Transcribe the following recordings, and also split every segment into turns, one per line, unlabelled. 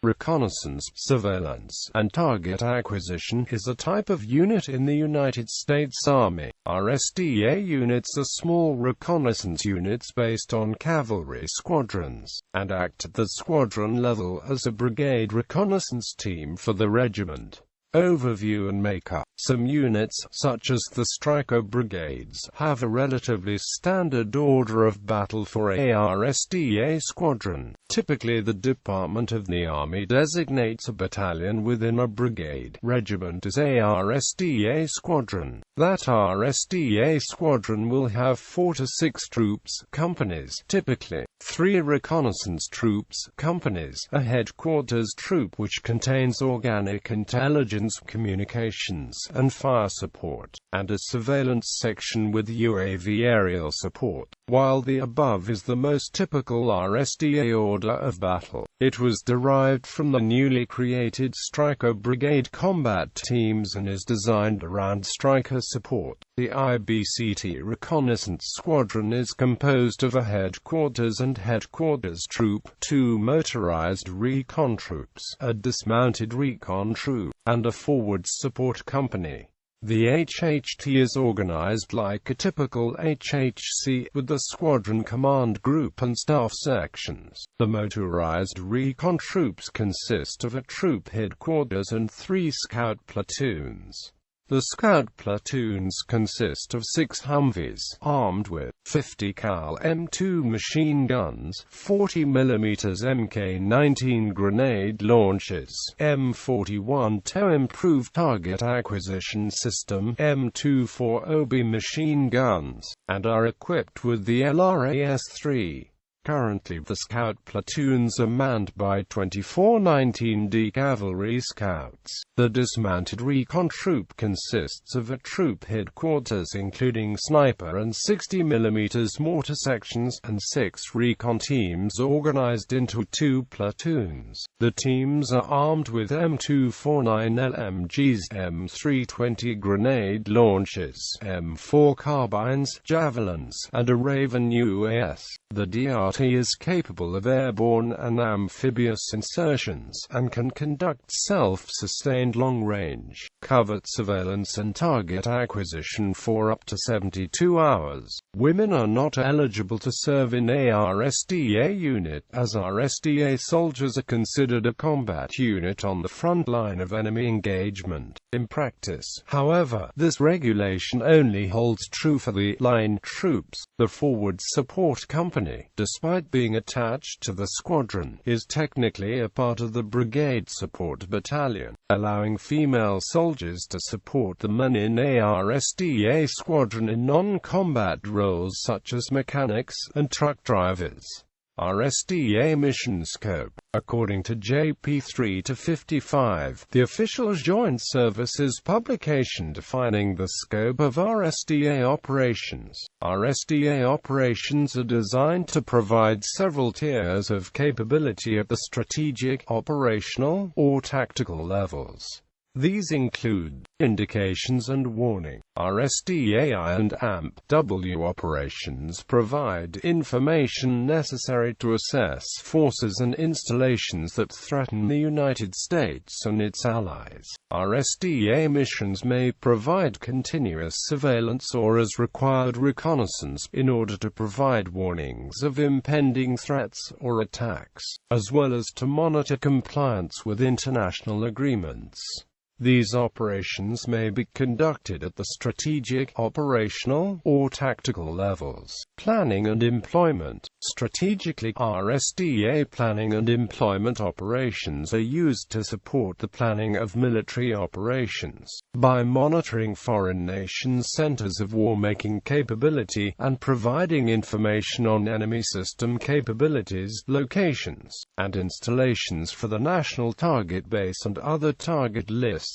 Reconnaissance, surveillance, and target acquisition is a type of unit in the United States Army.RSTA. Units are small reconnaissance units based on cavalry squadrons, and act at the squadron level as a brigade reconnaissance team for the regiment. Overview and makeup. Some units, such as the Striker brigades, have a relatively standard order of battle for ARSTA squadron. Typically, the Department of the Army designates a battalion within a brigade. Regiment as ARSTA squadron. That RSTA squadron will have 4 to 6 troops, companies, typically 3 reconnaissance troops, companies, a headquarters troop which contains organic intelligence, communications, and fire support, and a surveillance section with UAV aerial support. While the above is the most typical RSTA order of battle, it was derived from the newly created Striker Brigade combat teams and is designed around Striker support. The Ibct Reconnaissance Squadron is composed of a headquarters and headquarters troop, 2 motorized recon troops, a dismounted recon troop, and a forward support company. The HHT is organized like a typical HHC, with the squadron command group and staff sections. The motorized recon troops consist of a troop headquarters and 3 scout platoons. The scout platoons consist of 6 Humvees, armed with 50 cal M2 machine guns, 40mm Mk19 grenade launchers, M41 TOW improved target acquisition system, M240B machine guns, and are equipped with the LRAS-3. Currently, the scout platoons are manned by 24 19D Cavalry Scouts. The dismounted recon troop consists of a troop headquarters including sniper and 60mm mortar sections, and 6 recon teams organized into 2 platoons. The teams are armed with M249 LMGs, M320 grenade launchers, M4 carbines, javelins, and a Raven UAS. The DRT is capable of airborne and amphibious insertions, and can conduct self-sustained long-range, covert surveillance and target acquisition for up to 72 hours. Women are not eligible to serve in ARSTA unit, as RSTA soldiers are considered a combat unit on the front line of enemy engagement. In practice, however, this regulation only holds true for the line troops. The forward support company, despite being attached to the squadron, is technically a part of the brigade support battalion, allowing female soldiers to support the men in ARSTA squadron in non-combat roles such as mechanics and truck drivers. RSTA mission scope. According to JP 3-55, the official Joint Services publication defining the scope of RSTA operations. RSTA operations are designed to provide several tiers of capability at the strategic, operational, or tactical levels. These include indications and warning. RSTA and AMP-W operations provide information necessary to assess forces and installations that threaten the United States and its allies. RSTA missions may provide continuous surveillance or, as required, reconnaissance, in order to provide warnings of impending threats or attacks, as well as to monitor compliance with international agreements. These operations may be conducted at the strategic, operational, or tactical levels. Planning and employment. Strategically, RSTA planning and employment operations are used to support the planning of military operations, by monitoring foreign nations' centers of war-making capability, and providing information on enemy system capabilities, locations, and installations for the national target base and other target lists.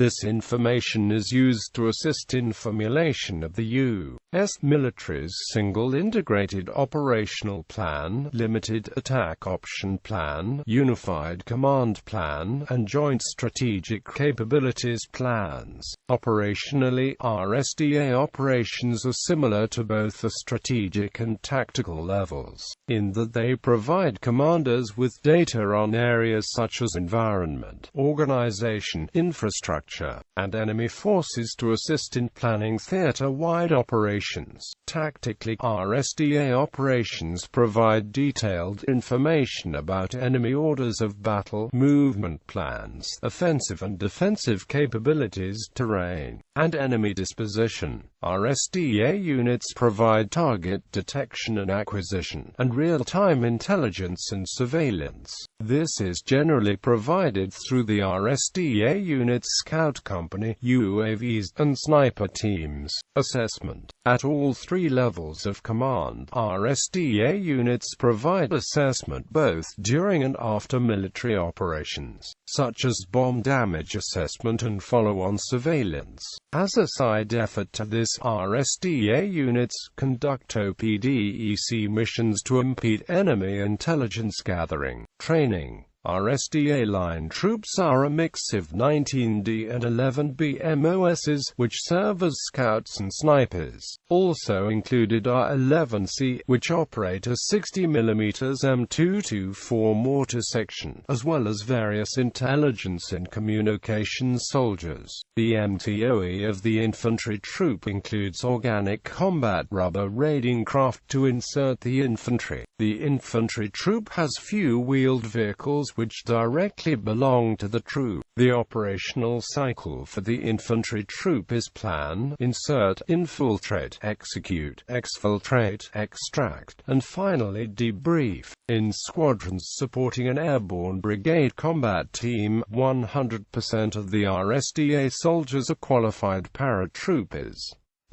This information is used to assist in formulation of the U.S. military's Single Integrated Operational Plan, Limited Attack Option Plan, Unified Command Plan, and Joint Strategic Capabilities Plans. Operationally, RSTA operations are similar to both the strategic and tactical levels, in that they provide commanders with data on areas such as environment, organization, infrastructure, and enemy forces to assist in planning theater-wide operations. Tactically, RSTA operations provide detailed information about enemy orders of battle, movement plans, offensive and defensive capabilities, terrain, and enemy disposition. RSTA units provide target detection and acquisition, and real-time intelligence and surveillance. This is generally provided through the RSTA unit's Scout Company, UAVs, and Sniper teams. Assessment. At all three levels of command, RSTA units provide assessment both during and after military operations, such as bomb damage assessment and follow-on surveillance. As a side effort to this, RSTA units conduct OPDEC missions to impede enemy intelligence gathering. Training. RSTA line troops are a mix of 19D and 11B MOSs, which serve as scouts and snipers. Also included are 11C, which operate a 60mm M224 mortar section, as well as various intelligence and communications soldiers. The MTOE of the infantry troop includes organic combat rubber raiding craft to insert the infantry. The infantry troop has few wheeled vehicles which directly belong to the troop. The operational cycle for the infantry troop is plan, insert, infiltrate, execute, exfiltrate, extract, and finally debrief. In squadrons supporting an airborne brigade combat team, 100% of the RSTA soldiers are qualified paratroopers.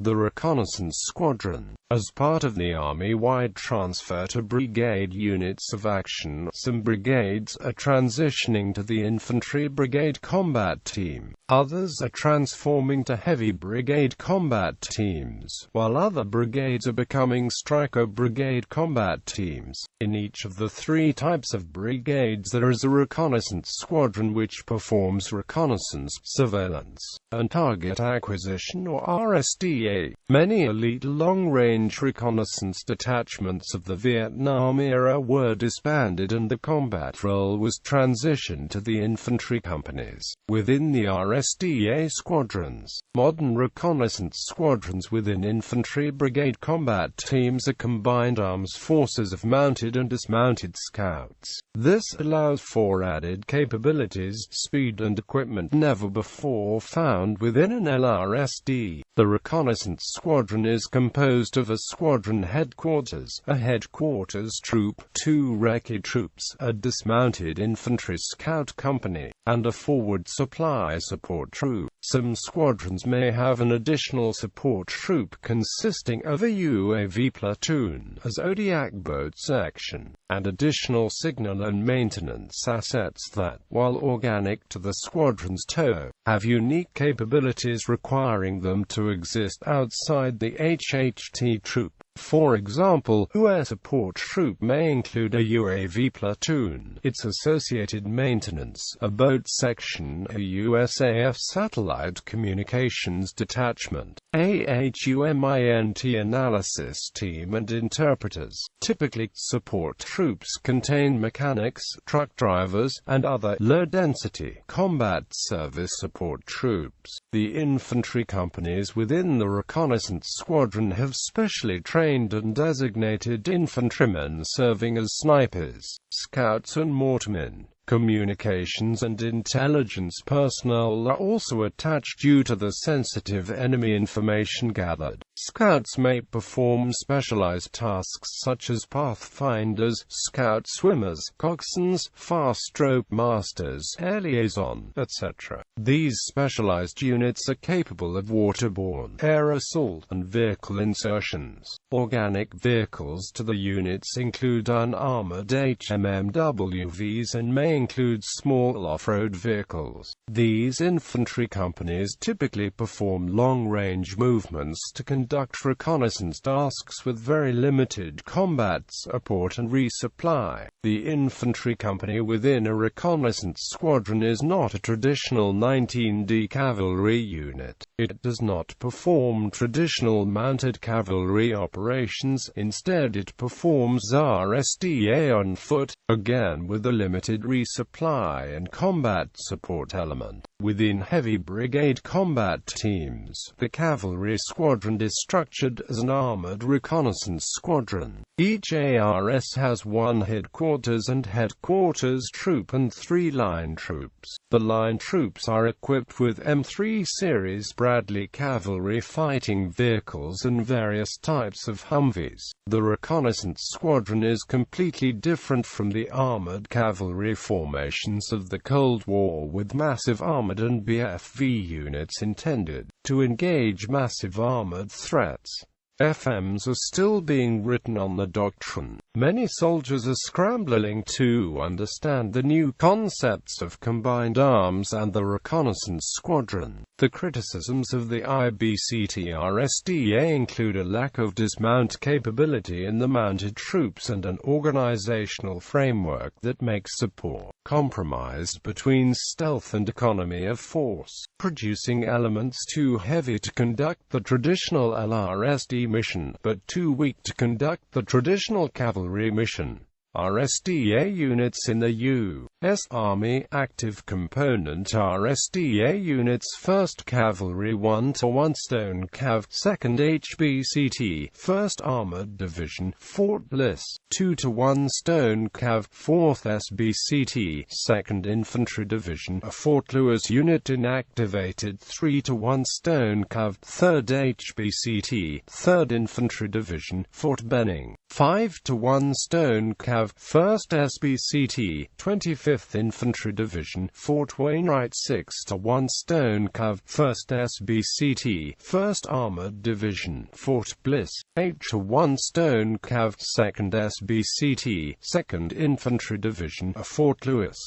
The Reconnaissance Squadron. As part of the Army-wide transfer to brigade units of action, some brigades are transitioning to the Infantry Brigade Combat Team. Others are transforming to Heavy Brigade Combat Teams, while other brigades are becoming Striker Brigade Combat Teams. In each of the three types of brigades there is a Reconnaissance Squadron which performs reconnaissance, surveillance, and target acquisition or RSTA. Many elite long-range reconnaissance detachments of the Vietnam era were disbanded and the combat role was transitioned to the infantry companies within the RSTA squadrons. Modern reconnaissance squadrons within infantry brigade combat teams are combined arms forces of mounted and dismounted scouts. This allows for added capabilities, speed and equipment never before found within an LRSD. The reconnaissance squadron is composed of a squadron headquarters, a headquarters troop, 2 recce troops, a dismounted infantry scout company, and a forward supply support troop. Some squadrons may have an additional support troop consisting of a UAV platoon, a Zodiac boat section, and additional signal and maintenance assets that, while organic to the squadron's TOW, have unique capabilities requiring them to exist outside the HHT troop. For example, a support troop may include a UAV platoon, its associated maintenance, a boat section, a USAF satellite communications detachment, a HUMINT analysis team and interpreters. Typically, support troops contain mechanics, truck drivers, and other low-density combat service support troops. The infantry companies within the reconnaissance squadron have specially trained and designated infantrymen serving as snipers, scouts and mortarmen. Communications and intelligence personnel are also attached due to the sensitive enemy information gathered. Scouts may perform specialized tasks such as pathfinders, scout swimmers, coxswains, fast rope masters, air liaison, etc. These specialized units are capable of waterborne, air assault, and vehicle insertions. Organic vehicles to the units include unarmored HMMWVs and may include small off-road vehicles. These infantry companies typically perform long-range movements to conduct reconnaissance tasks with very limited combat support and resupply. The infantry company within a reconnaissance squadron is not a traditional 19D cavalry unit. It does not perform traditional mounted cavalry operations, instead it performs RSTA on foot, again with a limited resupply and combat support element. Within heavy brigade combat teams, the cavalry squadron is structured as an armored reconnaissance squadron. Each ARS has one headquarters and headquarters troop and 3 line troops. The line troops are equipped with M3 series Bradley cavalry fighting vehicles and various types of Humvees. The reconnaissance squadron is completely different from the armored cavalry formations of the Cold War, with massive armored and BFV units intended to engage massive armored threats. FMs are still being written on the doctrine. Many soldiers are scrambling to understand the new concepts of combined arms and the reconnaissance squadron. The criticisms of the Ibct/RSTA include a lack of dismount capability in the mounted troops and an organizational framework that makes support compromised between stealth and economy of force, producing elements too heavy to conduct the traditional LRSD mission, but too weak to conduct the traditional cavalry mission. RSTA units in the U.S. Army Active Component RSTA units 1st Cavalry 1-1 Stone Cav 2nd HBCT 1st Armored Division Fort Bliss 2-1 Stone Cav 4th SBCT 2nd Infantry Division a Fort Lewis unit inactivated 3-1 Stone Cav 3rd HBCT 3rd Infantry Division Fort Benning 5-1 Stone Cav 1st SBCT 25th Infantry Division Fort Wainwright 6-1 Stone Cav 1st SBCT 1st Armored Division Fort Bliss 8-1 Stone Cav 2nd SBCT 2nd Infantry Division Fort Lewis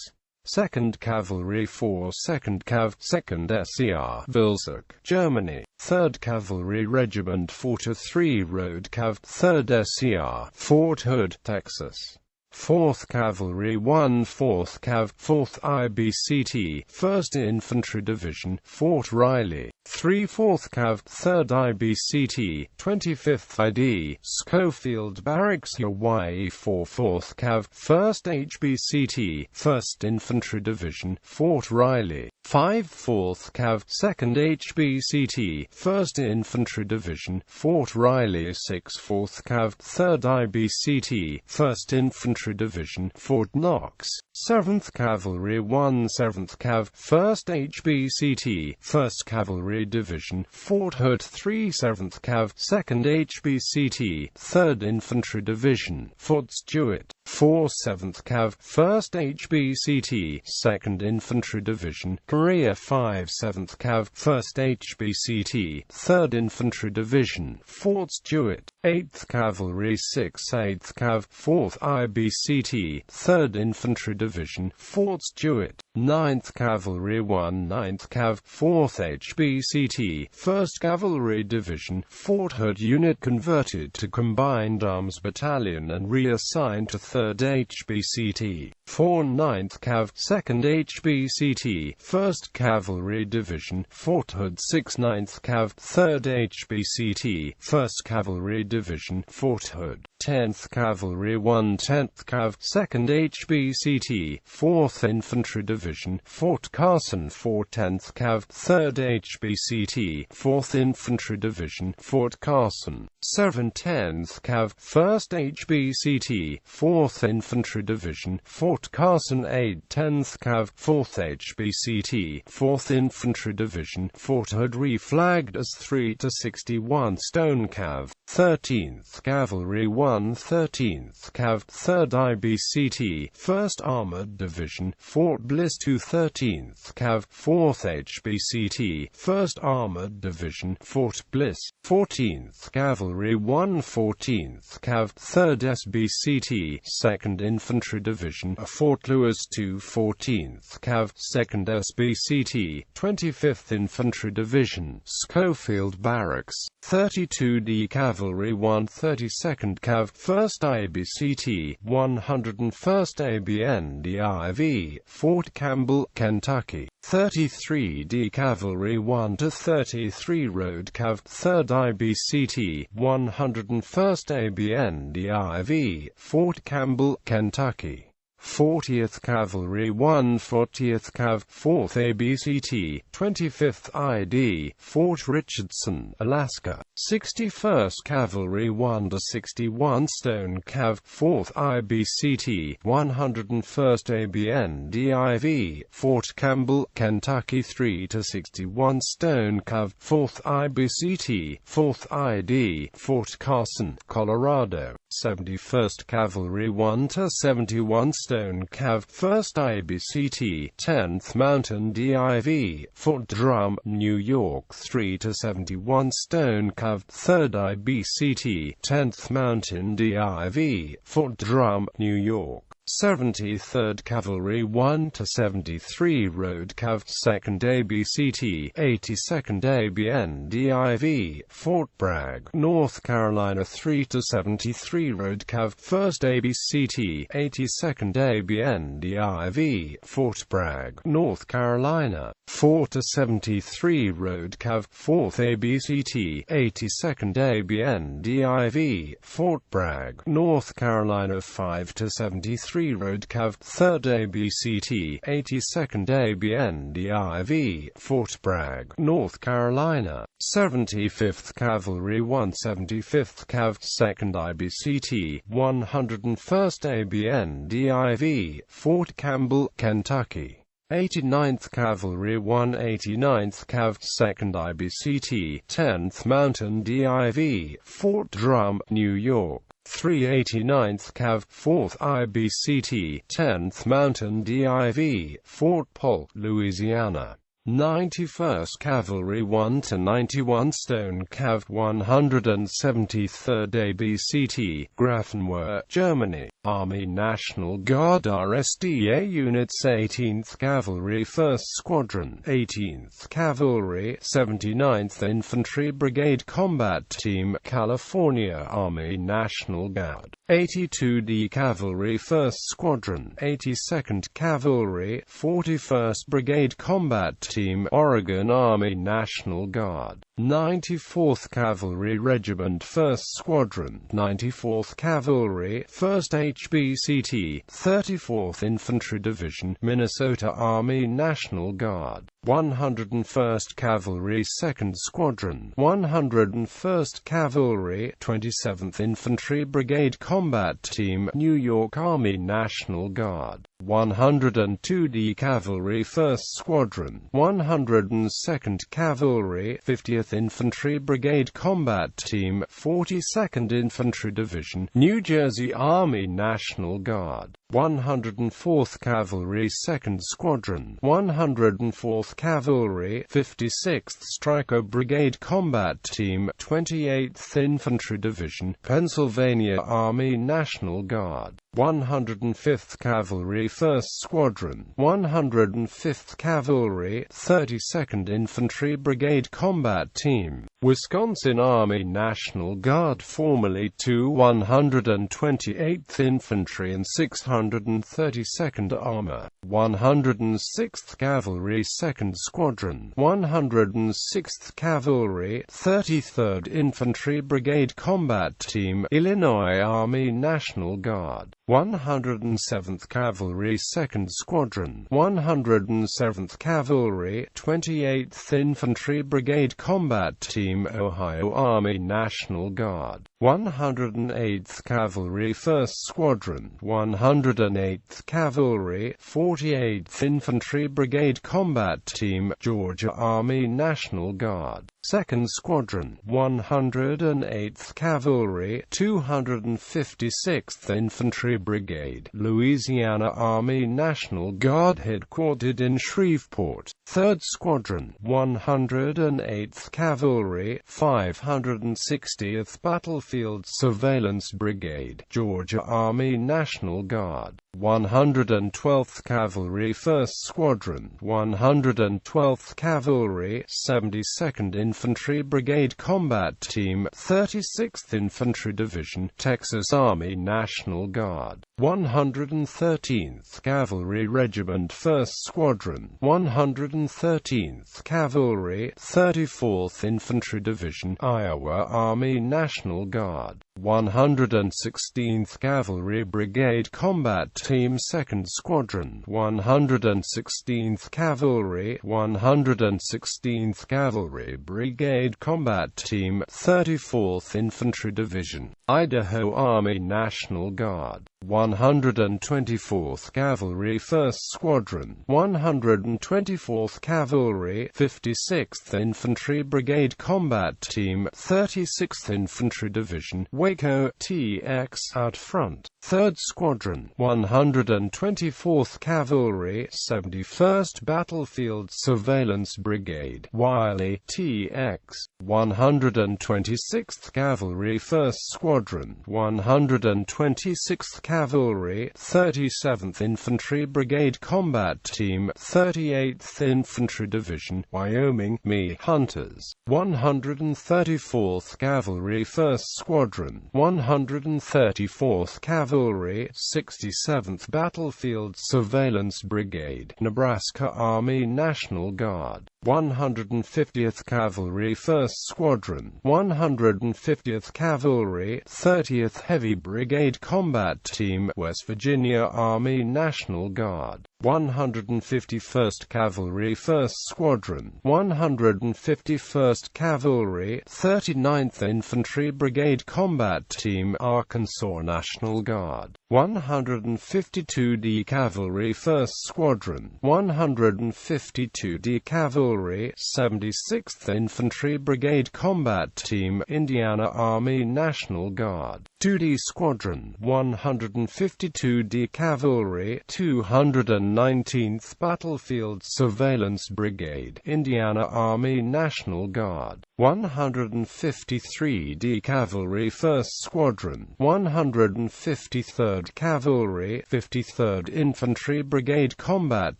2nd Cavalry 4 2nd Cav 2nd SER Vilzach, Germany 3rd Cavalry Regiment 4-3 Road Cav 3rd SER Fort Hood, Texas 4th Cavalry 1 4th Cav 4th IBCT 1st Infantry Division Fort Riley 3 4th Cav 3rd IBCT 25th ID Schofield Barracks Hawaii 4 4th Cav 1st HBCT 1st Infantry Division Fort Riley 5 4th Cav 2nd HBCT 1st Infantry Division Fort Riley 6 4th Cav 3rd IBCT 1st Infantry Division Fort Knox 7th Cavalry 1 7th Cav 1st HBCT 1st Cavalry Division Fort Hood 3 7th Cav 2nd HBCT 3rd Infantry Division Fort Stewart 4 7th Cav 1st HBCT 2nd Infantry Division Korea 5 7th Cav 1st HBCT 3rd Infantry Division Fort Stewart 8th Cavalry 6 8th Cav 4th IBCT 3rd Infantry Division Fort Stewart 9th Cavalry 1 9th Cav 4th HBCT 1st Cavalry Division Fort Hood unit converted to Combined Arms Battalion and reassigned to 3rd HBCT 4 9th Cav 2nd HBCT 1st Cavalry Division Fort Hood 6 9th Cav 3rd HBCT 1st Cavalry Division Fort Hood 10th Cavalry 1 10th Cav 2nd HBCT 4th Infantry Division Fort Carson 4 10th Cav 3rd HBCT 4th Infantry Division Fort Carson 7 10th Cav 1st HBCT 4th Infantry Division Fort Carson 8 10th Cav 4th HBCT 4th Infantry Division Fort Hood reflagged as 3-61 Stone Cav 13th Cavalry 1 13th Cav 3rd IBCT 1st Armored Division Fort Bliss 2 13th Cav 4th HBCT 1st Armored Division Fort Bliss 14th Cavalry 1 14th Cav 3rd SBCT 2nd Infantry Division Fort Lewis 2 14th Cav 2nd SBCT 25th Infantry Division Schofield Barracks 32d Cavalry 1 32nd Cav 1st IBCT 101st ABNDIV Fort Campbell, Kentucky 33d Cavalry 1 to 33 Road Cav 3rd IBCT 101st ABNDIV Fort Campbell, Kentucky 40th Cavalry 1 40th Cav 4th ABCT 25th ID Fort Richardson, Alaska 61st Cavalry 1 to 61 Stone Cav 4th IBCT 101st ABNDIV Fort Campbell, Kentucky 3 to 61 Stone Cav 4th IBCT 4th ID Fort Carson, Colorado 71st Cavalry 1 to 71 Stone Cav 1st IBCT 10th Mountain DIV Fort Drum, New York 3 to 71 Stone Cav 3rd IBCT 10th Mountain DIV Fort Drum, New York 73rd Cavalry 1 to 73 Road Cav 2nd ABCT 82nd ABNDIV Fort Bragg, North Carolina 3 to 73 Road Cav 1st ABCT 82nd ABNDIV Fort Bragg, North Carolina 4 to 73 Road Cav 4th ABCT 82nd ABNDIV Fort Bragg, North Carolina 5 to 73 Road Cav 3rd ABCT 82nd ABNDIV Fort Bragg, North Carolina 75th Cavalry 1 75th Cav 2nd IBCT 101st ABNDIV Fort Campbell, Kentucky 89th Cavalry 1 89th Cav 2nd IBCT 10th Mountain DIV Fort Drum, New York 389th Cav 4th IBCT 10th Mountain DIV Fort Polk, Louisiana 91st Cavalry 1 to 91 Stone Cav 173rd ABCT Grafenwohr, Germany Army National Guard.RSTA Units 18th Cavalry 1st Squadron 18th Cavalry 79th Infantry Brigade Combat Team California Army National Guard 82d Cavalry 1st Squadron 82nd Cavalry 41st Brigade Combat Team Oregon Army National Guard 94th Cavalry Regiment 1st Squadron 94th Cavalry 1st HBCT 34th Infantry Division Minnesota Army National Guard 101st Cavalry 2nd Squadron 101st Cavalry 27th Infantry Brigade Combat Team New York Army National Guard 102d Cavalry 1st Squadron 102nd Cavalry 50th Infantry Brigade Combat Team 42nd Infantry Division New Jersey Army National Guard 104th Cavalry 2nd Squadron 104th Cavalry 56th Stryker Brigade Combat Team 28th Infantry Division Pennsylvania Army National Guard 105th Cavalry 1st Squadron 105th Cavalry 32nd Infantry Brigade Combat Team Wisconsin Army National Guard formerly to 128th Infantry and 632nd Armor 106th Cavalry 2nd Squadron 106th Cavalry 33rd Infantry Brigade Combat Team Illinois Army National Guard 107th Cavalry 2nd Squadron 107th Cavalry 28th Infantry Brigade Combat Team Ohio Army National Guard 108th Cavalry 1st Squadron 108th Cavalry 48th Infantry Brigade Combat Team Georgia Army National Guard 2nd Squadron, 108th Cavalry, 256th Infantry Brigade, Louisiana Army National Guard headquartered in Shreveport. 3rd Squadron, 108th Cavalry, 560th Battlefield Surveillance Brigade, Georgia Army National Guard. 112th Cavalry 1st Squadron, 112th Cavalry, 72nd Infantry Brigade Combat Team, 36th Infantry Division, Texas Army National Guard. 113th Cavalry Regiment 1st Squadron, 113th Cavalry, 34th Infantry Division, Iowa Army National Guard. 116th Cavalry Brigade Combat Team 2nd Squadron, 116th Cavalry, 116th Cavalry Brigade Combat Team, 34th Infantry Division, Idaho Army National Guard. 124th Cavalry 1st Squadron, 124th Cavalry, 56th Infantry Brigade Combat Team, 36th Infantry Division, Waco, TX, out front. 3rd Squadron, 124th Cavalry, 71st Battlefield Surveillance Brigade, Wiley, TX. 126th Cavalry 1st Squadron, 126th Cavalry, 37th Infantry Brigade Combat Team, 38th Infantry Division, Wyoming, Me Hunters. 134th Cavalry 1st Squadron, 134th Cavalry, 67th Battlefield Surveillance Brigade, Nebraska Army National Guard. 150th Cavalry 1st Squadron, 150th Cavalry, 30th Heavy Brigade Combat Team, West Virginia Army National Guard. 151st Cavalry 1st Squadron, 151st Cavalry, 39th Infantry Brigade Combat Team, Arkansas National Guard. 152d Cavalry 1st Squadron, 152d Cavalry, 76th Infantry Brigade Combat Team, Indiana Army National Guard. 2d Squadron, 152d Cavalry, 219th Battlefield Surveillance Brigade, Indiana Army National Guard. 153d Cavalry 1st Squadron, 153rd Cavalry, 53rd Infantry Brigade Combat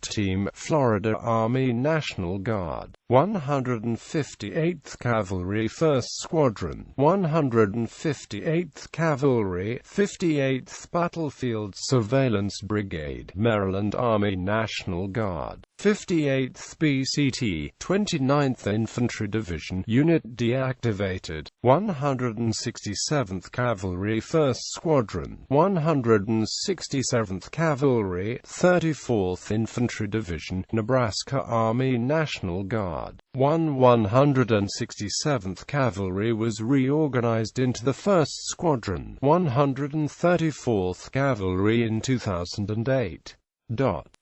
Team, Florida Army National Guard. 158th Cavalry 1st Squadron, 158th Cavalry, 58th Battlefield Surveillance Brigade, Maryland Army National Guard. 58th BCT, 29th Infantry Division, unit deactivated. 167th Cavalry 1st Squadron, 167th Cavalry, 34th Infantry Division, Nebraska Army National Guard. 167th Cavalry was reorganized into the 1st Squadron, 134th Cavalry in 2008.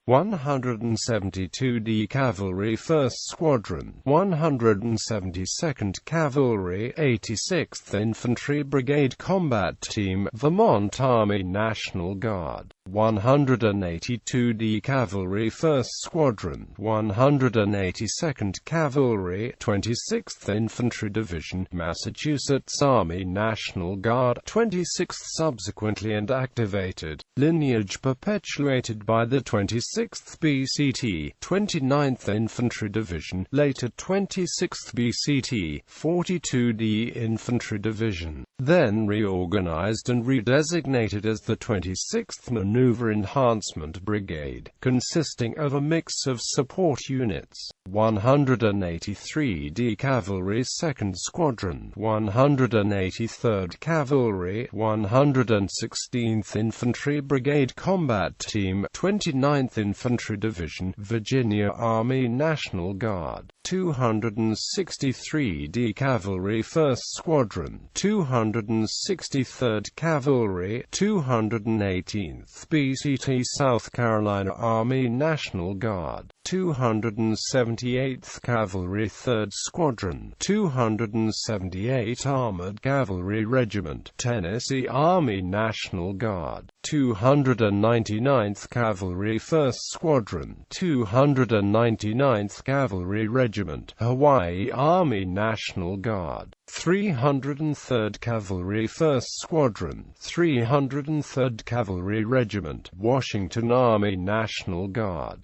172d Cavalry 1st Squadron, 172nd Cavalry, 86th Infantry Brigade Combat Team, Vermont Army National Guard. 182d Cavalry 1st Squadron, 182nd Cavalry, 26th Infantry Division, Massachusetts Army National Guard, 26th subsequently and activated. Lineage perpetuated by the 26th BCT, 29th Infantry Division, later 26th BCT, 42d Infantry Division, then reorganized and redesignated as the 26th Maneuver Enhancement Brigade, consisting of a mix of support units. 183d Cavalry 2nd Squadron, 183rd Cavalry, 116th Infantry Brigade Combat Team, 29th Infantry Division, Virginia Army National Guard. 263d Cavalry 1st Squadron, 263rd Cavalry, 218th BCT South Carolina Army National Guard. 278th Cavalry 3rd Squadron, 278 Armored Cavalry Regiment, Tennessee Army National Guard, 299th Cavalry 1st Squadron, 299th Cavalry Regiment, Hawaii Army National Guard, 303rd Cavalry 1st Squadron, 303rd Cavalry Regiment, Washington Army National Guard,